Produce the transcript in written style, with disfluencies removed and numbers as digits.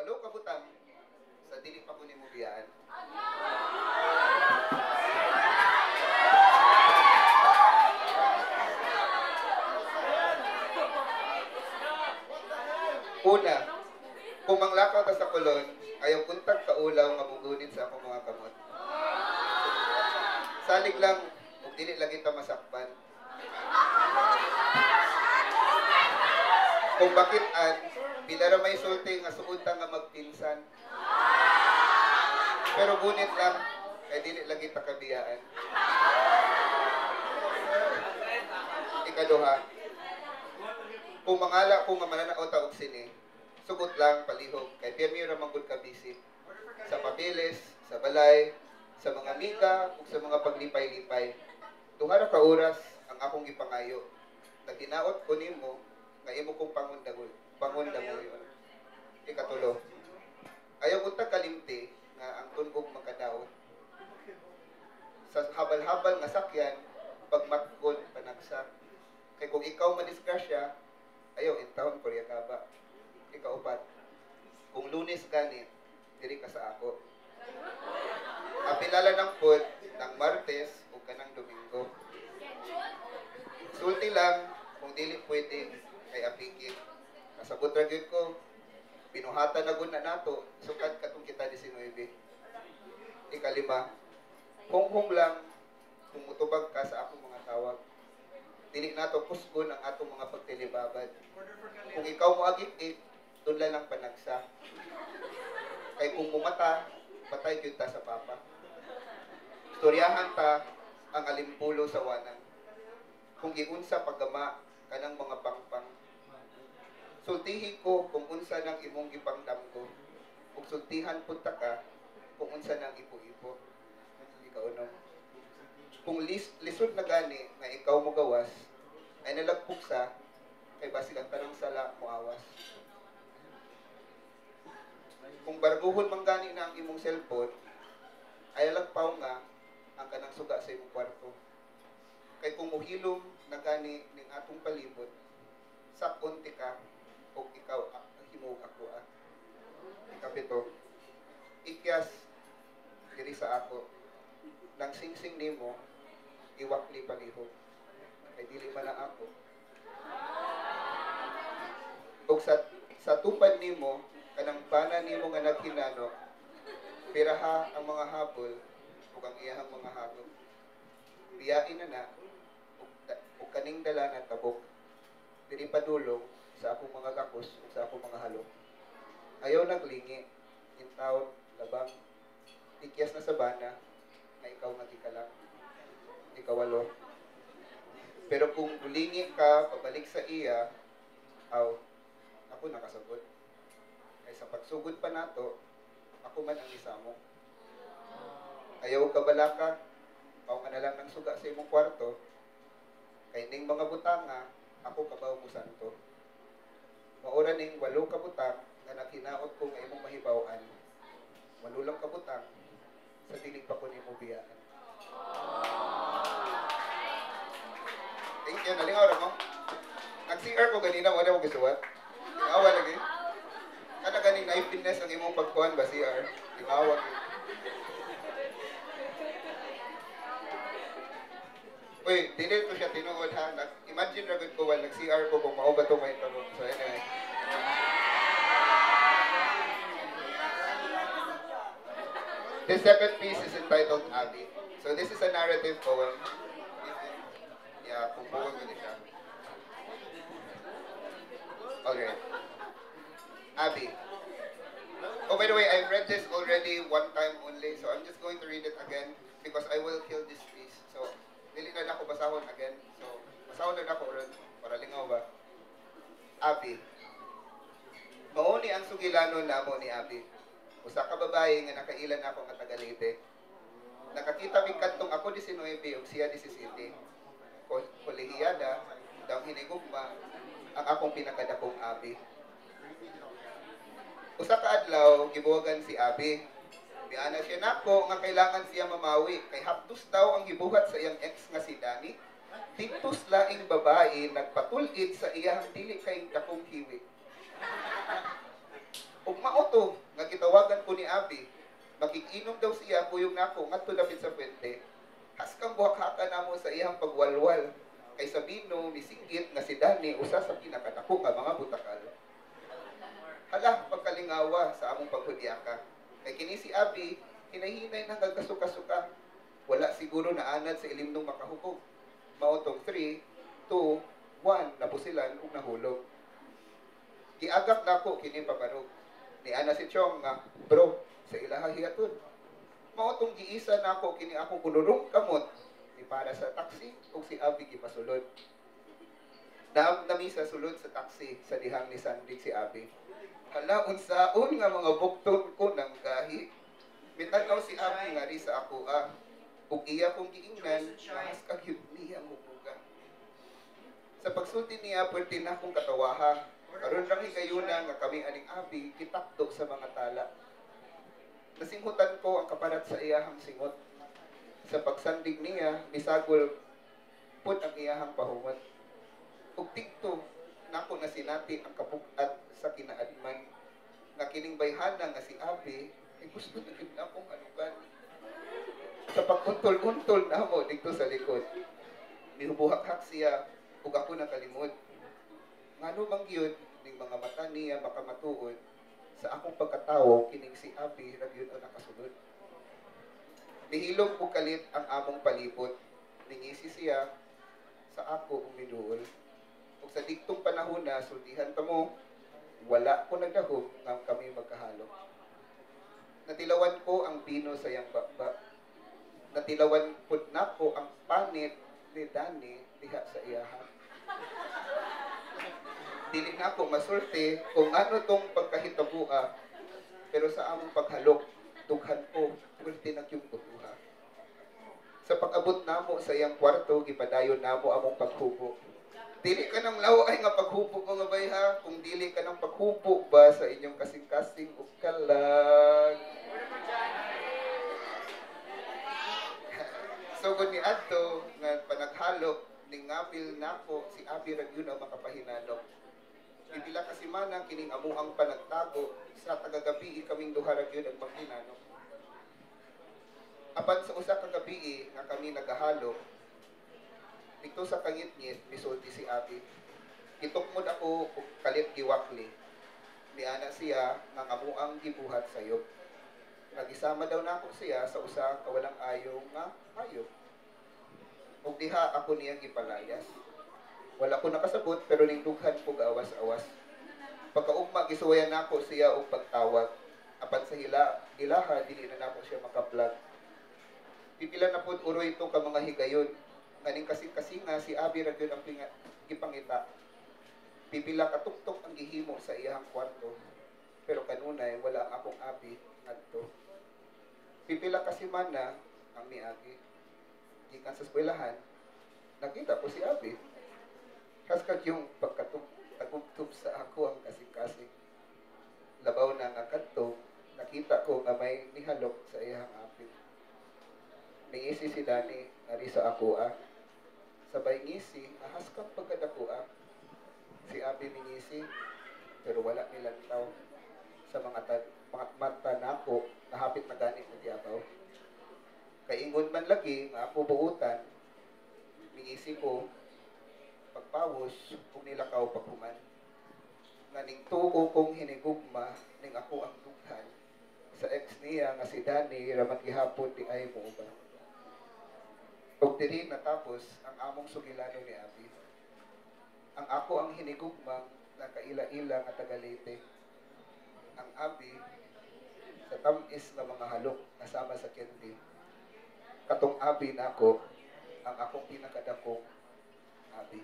walo ka butang sa dili pa ko nimo biyaan. Una, kung manglakaw ka sa kulon, ayaw kuntag ka ulaw nga mugunit sa akong mga kamot. Salig lang, ug dili lagi ta masakpan. Kung bakit pilara may sulti nga suunta nga magpinsan. Pero gunit lang, kay dili lagi ta kabiyaan. Ikaduha, kung mangala ko nga mananaot og sini, sugot lang palihog kay pirmi ra man gud ka busy sa papeles, sa balay, sa mga miga ug sa mga paglipay-lipay. Duha ra ka oras ang akong gipangayo. Naginaot ko nimo nga imo kong pangundagoy. Ikatulo, ayaw unta kalimti nga ang tunbog makadaot. Sa habal-habal nga sakyan, pagmatkon panagsa. Kay kung ikaw madisgrasya, ayaw intawon Korea ka ba? Ikaupat, kung Lunes ganit, diri ka sa ako. Apilala ng pod ng Martes o kanang Domingo. Sulti lang, kung dili pwede, kay apikit. Kasabot ra gyud ko, pinuhatan na gud na nato, sukad katong kita 19. Ikalima, hung lang, kung mutubag ka sa akong mga tawag. Dili nato kusgon ang atong mga pagtilibabad. Kung ikaw mo agit-it, doon lang panagsa. Kay kung mumata, patay gyud ta sa papa. Istoryahan ta ang alimpulo sa wanan. Kung giunsa paggama kanang mga pangpang. Sultihi ko kung unsa nang imong gipangdam ko. Ug sultihan punta ka kung unsa nang ipo-ipo. Ikaunom. Kung lisod na gani nga ikaw mo gawas, ay nalagpuksa kay basig ang tanang sala mo awas. Kung barguhon man gani na ang imong cellphone, ay lagpaw nga ang kanang suga sa imong kwarto. Kay kung muhilom na gani ning atong palibot, sakon ti ka o ikaw himog ako. Ikapito, ikyas diri sa ako. Nang singsing nimo, iwakli palihog. Kay dili man na ako. Og sa tupad nimo, kanang bana nimo nga naghinano, piraha ang mga habol ug ang iyahang mga hagod. Biyain na ug kaning dala na tabok. Dili padulong sa akong mga gakos ug sa akong mga halok. Ayaw naglingi, intawon, labang, ikyas na sa bana, na ikaw nagikalang. Ikawalo. Pero kung ulingi ka, pabalik sa iya, ako nakasagot. Kay sa pagsugod pa nato, ako man ang isamo. Ayaw ka balaka, pao ka na lang ng suga sa imong kwarto, kay ning mga butanga, ako kabaw mo santo. Maura ning 8 ka butang nga naghinaot ko nga imong mahibaw-an. 8 lang ka butang sa dilig pa ko nimo biyaan. Thank you, nalingaw ra mo. Nag-CR ko ganina, wala mo gisuwat. Lingawa lagi. Kana ganing na-fitness ang imong pagkuhan ba, CR? Lingawa ko. Uy, dili ko siya tinuod ha. Imagine ra gud ko wala nag-CR ko kung mao ba to may tanong. So anyway. The second piece is entitled Abby. So this is a narrative poem. Yeah, kung poem ko siya. Alright. Abby. Oh, by the way, I've read this already one time only, so I'm just going to read it again because I will kill this piece. So, dili na ako basahon again. So, basahon na ako ron para lingaw ba? Abby. Mao ni ang sugilano namo ni Abby. Usa ka babae nga nakailan ako nga taga Leyte. Nakakita mi kadtong ako 19 ug siya 17. Kolehiyada, daw hinigugma ang akong pinakadakong Abby. Usa ka adlaw gibuhagan si Abby. Biana siya nako nga kailangan siya mamawi kay hapdos daw ang gibuhat sa iyang ex nga si Danny. Diktos laing babae nagpatulid sa iyang dili kay dakong hiwi. Ug mauto nga gitawagan ko ni Abi, makikinom daw siya kuyog nako ngadto dapit sa puwente. Haskang buhak-haka namo sa iyang pagwalwal. Kay Sabino misinggit nga si Dani usa sa pinakadako nga mga butakal. Hala, pagkalingawa sa among paghudyaka. Kay kini si Abi, hinahinay na kagkasuka-suka. Wala siguro na anad sa ilim nung makahukog. Maotong 3, 2, 1, napusilan ug nahulog. Giagak nako kini pabarog. Ni ana si Chong nga, bro, sa ilaha hiaton. Maotong giisa nako kini akong kulurong kamot ni para sa taxi ug si Abi gipasulod. Nami sa sulod sa taxi sa dihang ni Sandig si Abi. Hala, unsaon nga mga bukton ko ng gahi. Mitanaw si Abi nga ri sa ako ug iya kong giingnan, mas kagyud niya mubuga. Sa pagsulti niya, pwerte na akong katawaha. Karon lang higayuna nga kami aning Abi kitakdo sa mga tala. Nasinghutan ko ang kaparat sa iyahang singot. Sa pagsandig niya, bisagol pud ang iyahang pahumot. Ug tigto nako na sinati ang kapugat sa kinaadman nga kining bayhana nga si Abi ay gusto na gyud akong alugan. Sa pagkuntol-untol namo dito sa likod, mihubuhak-hak siya ug ako nakalimod. Ngano bang gyud ning mga mata niya makamatuod sa akong pagkatawo kining si Abi ra gyud ang nakasulod. Nihilom ug kalit ang among palibot. Ningisi siya sa ako ug miduol. Ug sa digtong panahon na sultihan ta mo, wala ko nagdahog nga kami magkahalo. Natilawan ko ang bino sa iyang bakbak. Natilawan pud nako ang panit ni Dani diha sa iyahan. Dili na ako masulti kung ano tong pagkahitabua, pero sa among paghalok, dughan ko, pwerte na yung butuha. Sa pag-abot namo sa iyang kwarto, gipadayon namo among paghubo. Dili ka ng laway nga paghubo ko nga bay ha, kung dili ka ng paghubo ba sa inyong kasing-kasing ug kalag. Sugod ni adto nga panaghalok ning ngapil nako si Abi ra gyud ang makapahinanok. Pipila ka semana kining amuang panagtago sa tagagabi kaming duha ra gyud ang maghinanok. Apan sa usa ka gabi nga kami nagahalo, dito sa kangit-ngit misulti si Abi. Gitukmod ako og kalit giwakli. Niana siya nga amuang gibuhat sayop. Nagisama daw nako siya sa usa ka walang ayo nga hayop. Ug diha ako niyang gipalayas. Wala ko nakasabot pero ning dughan ko gawas-awas. Pagkaugma gisuwayan nako siya og pagtawag. Apan sa ilaha dili na nako siya makaplag. Pipila na pud uroy ito ka mga higayon. Nganing kasing-kasinga si Abi ra gyud ang gipangita. Pipila ka tuktok ang gihimo sa iyang kwarto. Pero kanunay wala ang akong Abi adto. Pipila ka semana ang miagi. Gikan sa eskwelahan, nakita ko si Abi. Haskag yung pagkatugtog sa ako ang kasing-kasing. Labaw na nga kadto, nakita ko nga may nihalok sa iyang apit. Ningisi si Dani, nari sa ako Sabay ngisi, haskag pagkadako Si Abi ningisi, pero wala nilantaw. Sa mga mata nako, nahapit na gani na tiyabaw. Kay ingon man lagi, nga ako buutan, ningisi ko, pagpawos kung nilakaw paghuman. Nga ning tuo kong hinigugma ning ako ang dughan sa ex niya nga si Dani raman gihapon di ay mo ba. Ug diri natapos ang among sugilano ni Abi. Ang ako ang hinigugma nga kaila-ila nga taga Leyte. Ang Abi sa tamis nga mga halok kasama sa candy. Katong Abi nako ang akong pinakadakong Abi.